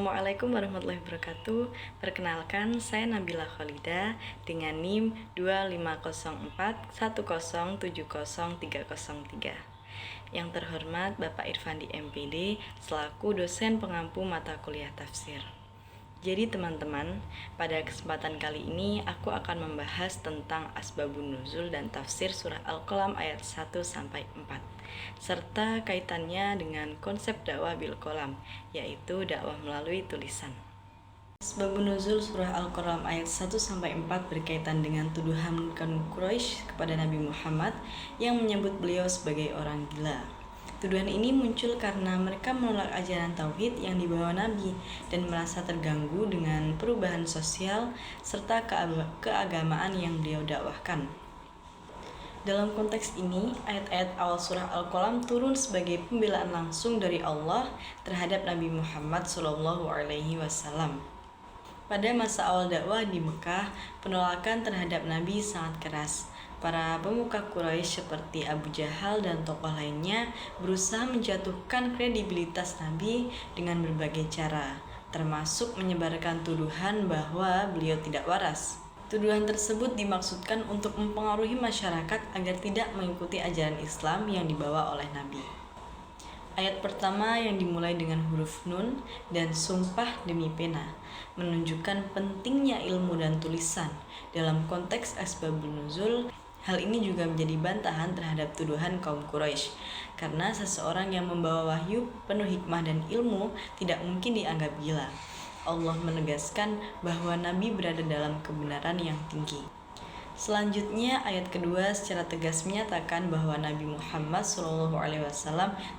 Assalamualaikum warahmatullahi wabarakatuh. Perkenalkan, saya Nabila Khalida dengan NIM 25041070303. Yang terhormat Bapak Irfandi MPD selaku dosen pengampu mata kuliah tafsir. Jadi teman-teman, pada kesempatan kali ini aku akan membahas tentang asbabun nuzul dan tafsir surah Al-Qalam ayat 1-4 serta kaitannya dengan konsep dakwah bil qalam, yaitu dakwah melalui tulisan. Asbabun nuzul surah Al-Qalam ayat 1-4 berkaitan dengan tuduhan kaum Quraisy kepada Nabi Muhammad yang menyebut beliau sebagai orang gila. Tuduhan ini muncul karena mereka menolak ajaran tauhid yang dibawa Nabi dan merasa terganggu dengan perubahan sosial serta keagamaan yang beliau dakwahkan. Dalam konteks ini, ayat-ayat awal surah Al-Qalam turun sebagai pembelaan langsung dari Allah terhadap Nabi Muhammad SAW. Pada masa awal dakwah di Mekah, penolakan terhadap Nabi sangat keras. Para pemuka Quraisy seperti Abu Jahal dan tokoh lainnya berusaha menjatuhkan kredibilitas Nabi dengan berbagai cara, termasuk menyebarkan tuduhan bahwa beliau tidak waras. Tuduhan tersebut dimaksudkan untuk mempengaruhi masyarakat agar tidak mengikuti ajaran Islam yang dibawa oleh Nabi. Ayat pertama yang dimulai dengan huruf nun dan sumpah demi pena menunjukkan pentingnya ilmu dan tulisan. Dalam konteks asbabun nuzul, hal ini juga menjadi bantahan terhadap tuduhan kaum Quraisy, karena seseorang yang membawa wahyu penuh hikmah dan ilmu tidak mungkin dianggap gila. Allah menegaskan bahwa Nabi berada dalam kebenaran yang tinggi. Selanjutnya, ayat kedua secara tegas menyatakan bahwa Nabi Muhammad SAW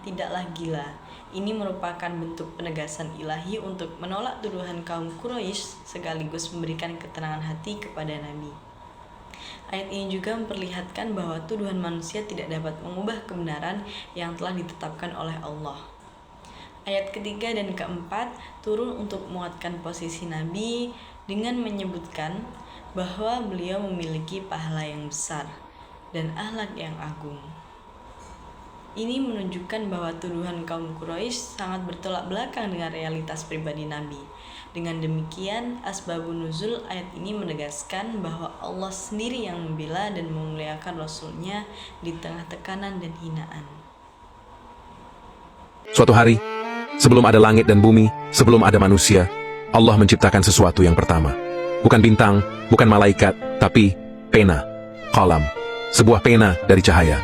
tidaklah gila. Ini merupakan bentuk penegasan ilahi untuk menolak tuduhan kaum Quraisy sekaligus memberikan ketenangan hati kepada Nabi. Ayat ini juga memperlihatkan bahwa tuduhan manusia tidak dapat mengubah kebenaran yang telah ditetapkan oleh Allah. Ayat ketiga dan keempat turun untuk menguatkan posisi Nabi dengan menyebutkan bahwa beliau memiliki pahala yang besar dan akhlak yang agung. Ini menunjukkan bahwa tuduhan kaum Quraisy sangat bertolak belakang dengan realitas pribadi Nabi. Dengan demikian, asbabun nuzul ayat ini menegaskan bahwa Allah sendiri yang membela dan memuliakan Rasul-Nya di tengah tekanan dan hinaan. Suatu hari, sebelum ada langit dan bumi, sebelum ada manusia, Allah menciptakan sesuatu yang pertama. Bukan bintang, bukan malaikat, tapi pena, qalam, sebuah pena dari cahaya.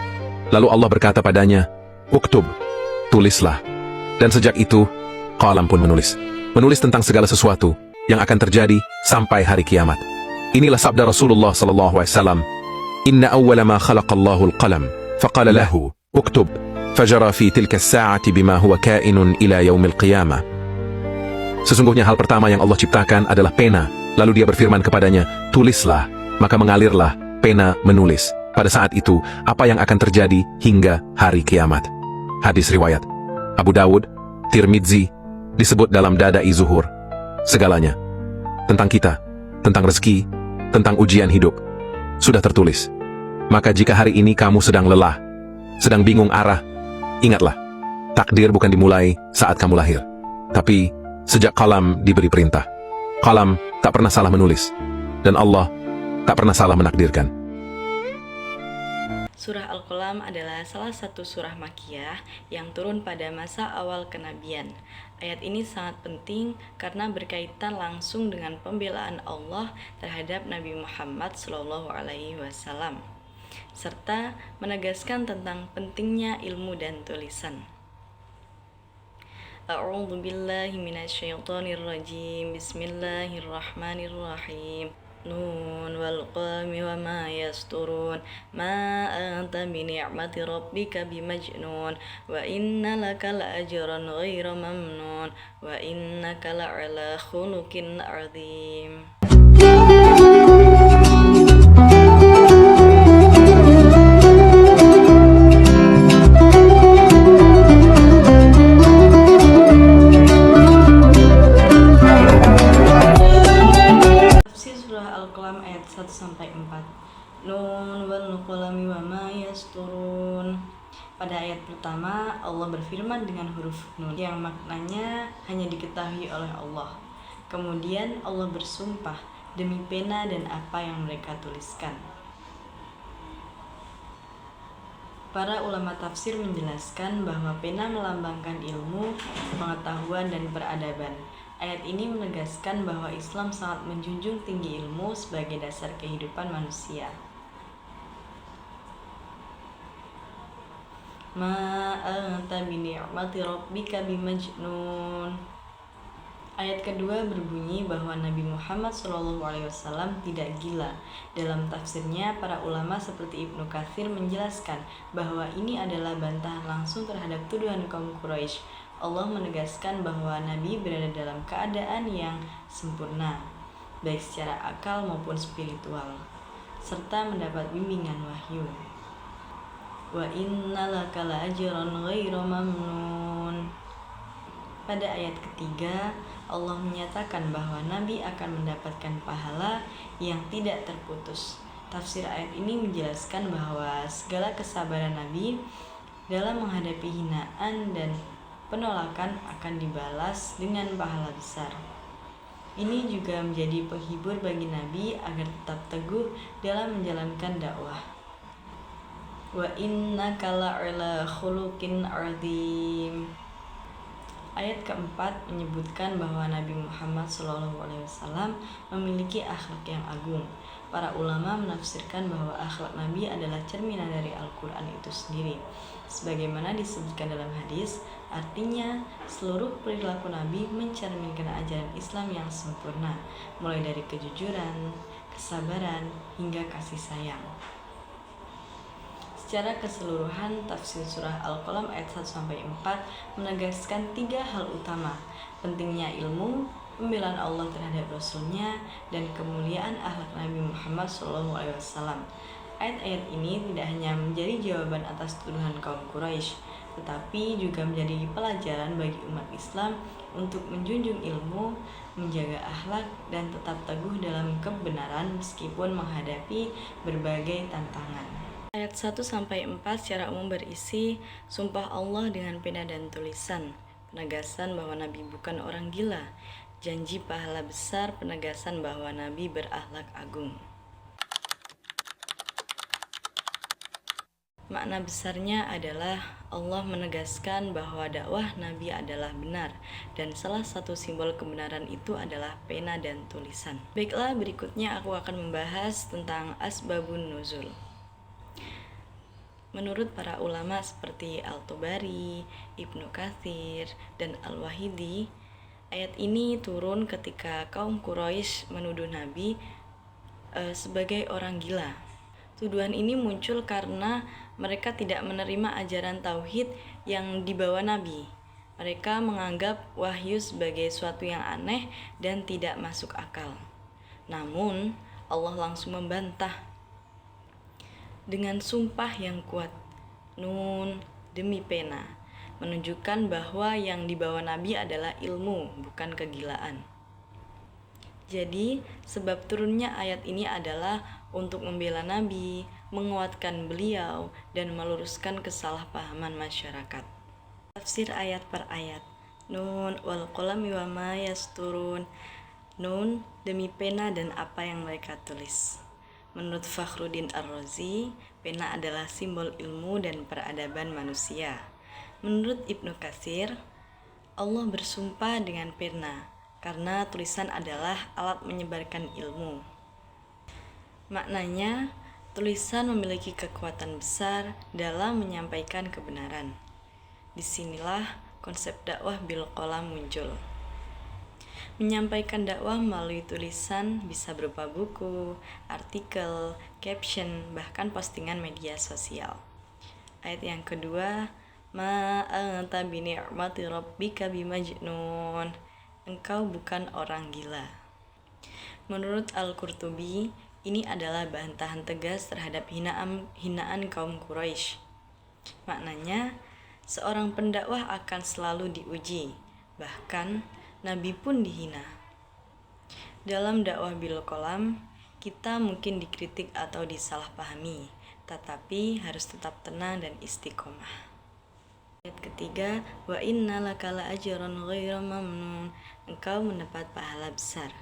Lalu Allah berkata padanya, "Uktub," tulislah. Dan sejak itu, qalam pun menulis. Menulis tentang segala sesuatu yang akan terjadi sampai hari kiamat. Inilah sabda Rasulullah SAW. "Inna awwala ma khalaqallahu al-qalam, faqala lahu, uktub, fajara fi tilka as-sa'ati bima huwa kainun ila yaumil qiyamah." Sesungguhnya hal pertama yang Allah ciptakan adalah pena. Lalu dia berfirman kepadanya, "Tulislah." Maka mengalirlah pena menulis. Pada saat itu, apa yang akan terjadi hingga hari kiamat. Hadis riwayat Abu Dawud, Tirmidzi, disebut dalam Dada'i Zuhur. Segalanya, tentang kita, tentang rezeki, tentang ujian hidup, sudah tertulis. Maka jika hari ini kamu sedang lelah, sedang bingung arah, ingatlah, takdir bukan dimulai saat kamu lahir, tapi sejak qalam diberi perintah. Qalam tak pernah salah menulis, dan Allah tak pernah salah menakdirkan. Surah Al-Qalam adalah salah satu surah Makkiyah yang turun pada masa awal kenabian. Ayat ini sangat penting karena berkaitan langsung dengan pembelaan Allah terhadap Nabi Muhammad SAW, serta menegaskan tentang pentingnya ilmu dan tulisan. A'udzu billahi minasyaitonir rajim. Bismillahirrahmanirrahim. Nun wal qalami wa ma yasturun. Ma anta bi ni'mati rabbika bimajnun. Wa inna laka la ajran ghaira mamnun. Wa innaka la'ala khuluqin 'adzim. Al-Qalam ayat 1-4. Nun wal qalami wa ma yasturun. Pada ayat pertama, Allah berfirman dengan huruf Nun yang maknanya hanya diketahui oleh Allah. Kemudian Allah bersumpah demi pena dan apa yang mereka tuliskan. Para ulama tafsir menjelaskan bahwa pena melambangkan ilmu, pengetahuan, dan peradaban. Ayat ini menegaskan bahwa Islam sangat menjunjung tinggi ilmu sebagai dasar kehidupan manusia. Ma anta bini'mati rabbika bimajnun. Ayat kedua berbunyi bahwa Nabi Muhammad SAW tidak gila. Dalam tafsirnya, para ulama seperti Ibnu Katsir menjelaskan bahwa ini adalah bantahan langsung terhadap tuduhan kaum Quraisy. Allah menegaskan bahwa Nabi berada dalam keadaan yang sempurna, baik secara akal maupun spiritual, serta mendapat bimbingan wahyu. Wa inna laka la'ajran ghairu mamnun. Pada ayat ketiga, Allah menyatakan bahwa Nabi akan mendapatkan pahala yang tidak terputus. Tafsir ayat ini menjelaskan bahwa segala kesabaran Nabi dalam menghadapi hinaan dan penolakan akan dibalas dengan pahala besar. Ini juga menjadi penghibur bagi Nabi agar tetap teguh dalam menjalankan dakwah. Wa innaka la'ala khuluqin 'adzim. Ayat keempat menyebutkan bahwa Nabi Muhammad SAW memiliki akhlak yang agung. Para ulama menafsirkan bahwa akhlak Nabi adalah cerminan dari Al-Quran itu sendiri. Sebagaimana disebutkan dalam hadis, artinya seluruh perilaku Nabi mencerminkan ajaran Islam yang sempurna, mulai dari kejujuran, kesabaran, hingga kasih sayang. Secara keseluruhan, tafsir surah Al-Qalam ayat 1-4 menegaskan 3 hal utama: pentingnya ilmu, pembelaan Allah terhadap Rasulnya, dan kemuliaan akhlak Nabi Muhammad SAW. Ayat-ayat ini tidak hanya menjadi jawaban atas tuduhan kaum Quraisy, tetapi juga menjadi pelajaran bagi umat Islam untuk menjunjung ilmu, menjaga akhlak, dan tetap teguh dalam kebenaran meskipun menghadapi berbagai tantangan. Ayat 1-4 secara umum berisi sumpah Allah dengan pena dan tulisan, penegasan bahwa Nabi bukan orang gila, janji pahala besar, penegasan bahwa Nabi berakhlak agung. Makna besarnya adalah Allah menegaskan bahwa dakwah Nabi adalah benar, dan salah satu simbol kebenaran itu adalah pena dan tulisan. Baiklah, berikutnya aku akan membahas tentang asbabun nuzul. Menurut para ulama seperti Al-Tabari, Ibnu Katsir, dan Al-Wahidi, ayat ini turun ketika kaum Quraisy menuduh Nabi sebagai orang gila. Tuduhan ini muncul karena mereka tidak menerima ajaran tauhid yang dibawa Nabi. Mereka menganggap wahyu sebagai suatu yang aneh dan tidak masuk akal. Namun, Allah langsung membantah dengan sumpah yang kuat, Nun demi pena, menunjukkan bahwa yang dibawa Nabi adalah ilmu, bukan kegilaan. Jadi, sebab turunnya ayat ini adalah untuk membela Nabi, menguatkan beliau, dan meluruskan kesalahpahaman masyarakat. Tafsir ayat per ayat. Nun wal qalami wa ma yasturun. Nun demi pena dan apa yang mereka tulis. Menurut Fakhruddin Ar-Razi, pena adalah simbol ilmu dan peradaban manusia. Menurut Ibnu Katsir, Allah bersumpah dengan pena karena tulisan adalah alat menyebarkan ilmu. Maknanya, tulisan memiliki kekuatan besar dalam menyampaikan kebenaran. Disinilah konsep dakwah bil qalam muncul. Menyampaikan dakwah melalui tulisan bisa berupa buku, artikel, caption, bahkan postingan media sosial. Ayat yang kedua, Ma anta bini'mati rabbika bimajnun. Engkau bukan orang gila. Menurut Al-Qurtubi, ini adalah bantahan tegas terhadap hinaan kaum Quraisy. Maknanya, seorang pendakwah akan selalu diuji, bahkan Nabi pun dihina. Dalam dakwah bil qalam, kita mungkin dikritik atau disalahpahami, tetapi harus tetap tenang dan istiqomah. Ayat ketiga, wa inna laka la ajran ghaira mamnun, engkau mendapat pahala besar.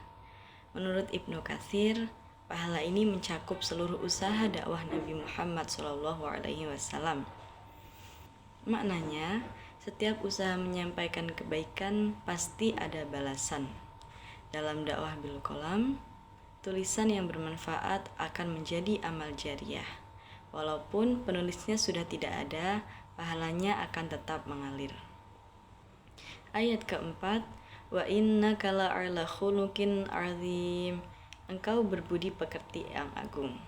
Menurut Ibnu Katsir, pahala ini mencakup seluruh usaha dakwah Nabi Muhammad SAW. Maknanya, setiap usaha menyampaikan kebaikan pasti ada balasan. Dalam dakwah bil qalam, tulisan yang bermanfaat akan menjadi amal jariah. Walaupun penulisnya sudah tidak ada, pahalanya akan tetap mengalir. Ayat keempat, wa innaka la'ala khuluqin 'azim, engkau berbudi pekerti yang agung.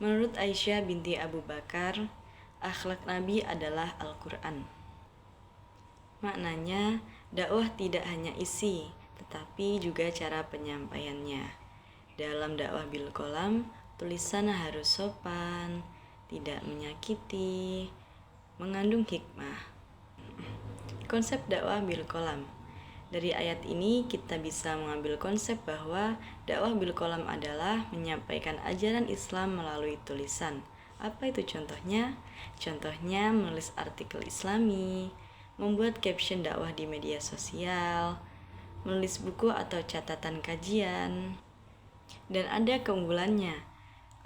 Menurut Aisyah binti Abu Bakar, akhlak Nabi adalah Al-Quran. Maknanya, dakwah tidak hanya isi, tetapi juga cara penyampaiannya. Dalam dakwah bil qalam, tulisan harus sopan, tidak menyakiti, mengandung hikmah. Konsep dakwah bil qalam. Dari ayat ini kita bisa mengambil konsep bahwa dakwah bil qalam adalah menyampaikan ajaran Islam melalui tulisan. Apa itu contohnya? Contohnya menulis artikel Islami, membuat caption dakwah di media sosial, menulis buku atau catatan kajian. Dan ada keunggulannya.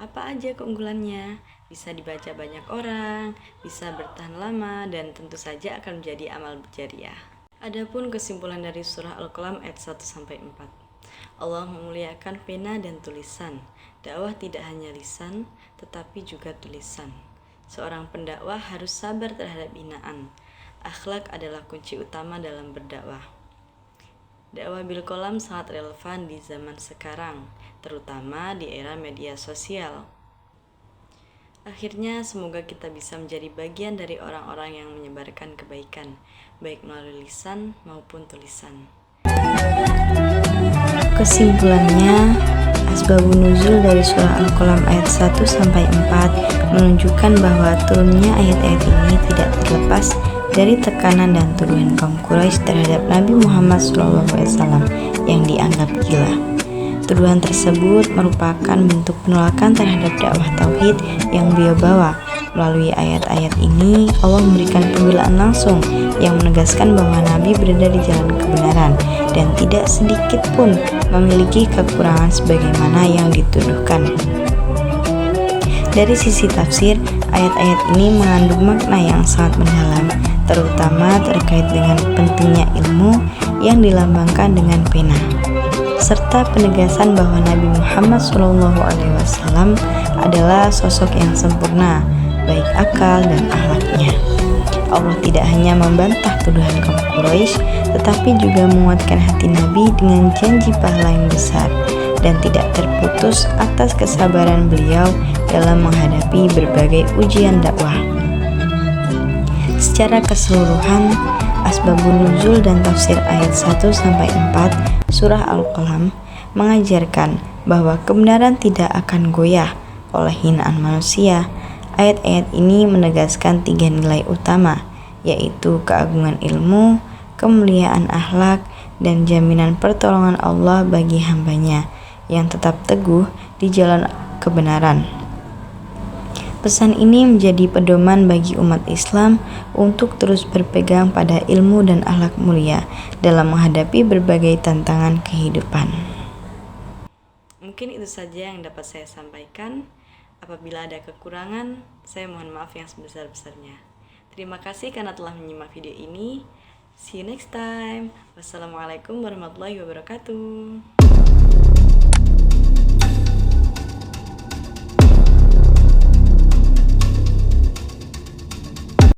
Apa aja keunggulannya? Bisa dibaca banyak orang, bisa bertahan lama, dan tentu saja akan menjadi amal jariah. Adapun kesimpulan dari surah Al-Qalam ayat 1-4. Allah memuliakan pena dan tulisan. Dakwah tidak hanya lisan, tetapi juga tulisan. Seorang pendakwah harus sabar terhadap hinaan. Akhlak adalah kunci utama dalam berdakwah. Dakwah bil qalam sangat relevan di zaman sekarang, terutama di era media sosial. Akhirnya, semoga kita bisa menjadi bagian dari orang-orang yang menyebarkan kebaikan, baik melalui lisan maupun tulisan. Kesimpulannya, asbabun nuzul dari surah Al-Qalam ayat 1-4 menunjukkan bahwa turunnya ayat-ayat ini tidak terlepas dari tekanan dan tuduhan kaum Quraisy terhadap Nabi Muhammad SAW yang dianggap gila. Tuduhan tersebut merupakan bentuk penolakan terhadap dakwah tauhid yang beliau bawa. Melalui ayat-ayat ini, Allah memberikan pembelaan langsung yang menegaskan bahwa Nabi berada di jalan kebenaran dan tidak sedikit pun memiliki kekurangan sebagaimana yang dituduhkan. Dari sisi tafsir, ayat-ayat ini mengandung makna yang sangat mendalam, terutama terkait dengan pentingnya ilmu yang dilambangkan dengan pena, serta penegasan bahwa Nabi Muhammad SAW adalah sosok yang sempurna, baik akal dan akhlaknya. Allah tidak hanya membantah tuduhan kaum Quraisy, tetapi juga menguatkan hati Nabi dengan janji pahala yang besar dan tidak terputus atas kesabaran beliau dalam menghadapi berbagai ujian dakwah. Secara keseluruhan, asbabun nuzul dan tafsir ayat 1-4 surah Al-Qalam mengajarkan bahwa kebenaran tidak akan goyah oleh hinaan manusia. Ayat-ayat ini menegaskan 3 nilai utama, yaitu keagungan ilmu, kemuliaan akhlak, dan jaminan pertolongan Allah bagi hambanya yang tetap teguh di jalan kebenaran. Pesan ini menjadi pedoman bagi umat Islam untuk terus berpegang pada ilmu dan akhlak mulia dalam menghadapi berbagai tantangan kehidupan. Mungkin itu saja yang dapat saya sampaikan. Apabila ada kekurangan, saya mohon maaf yang sebesar-besarnya. Terima kasih karena telah menyimak video ini. See you next time. Wassalamualaikum warahmatullahi wabarakatuh.